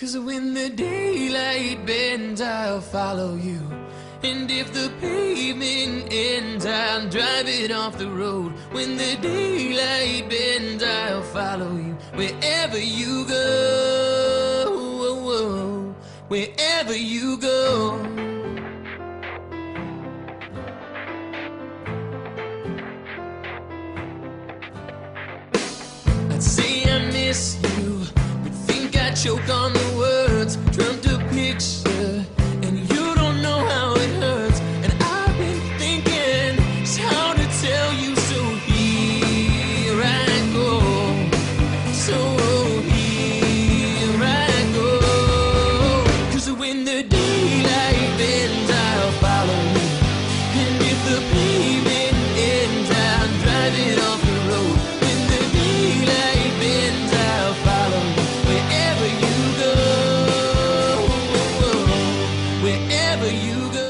'Cause when the daylight bends, I'll follow you. And if the pavement ends, I'll drive it off the road. When the daylight bends, I'll follow you. Wherever you go, wherever you go. I'd say I miss you, but think I choke on the words. Dreamt a picture, and you don't know how it hurts. And I've been thinking just how to tell you. So here I go, so here I go. 'Cause when the daylight bends, I'll follow you. And if the pavement ends, I'll drive it off the road. When the daylight bends, I'll follow you. Wherever you go, wherever you go.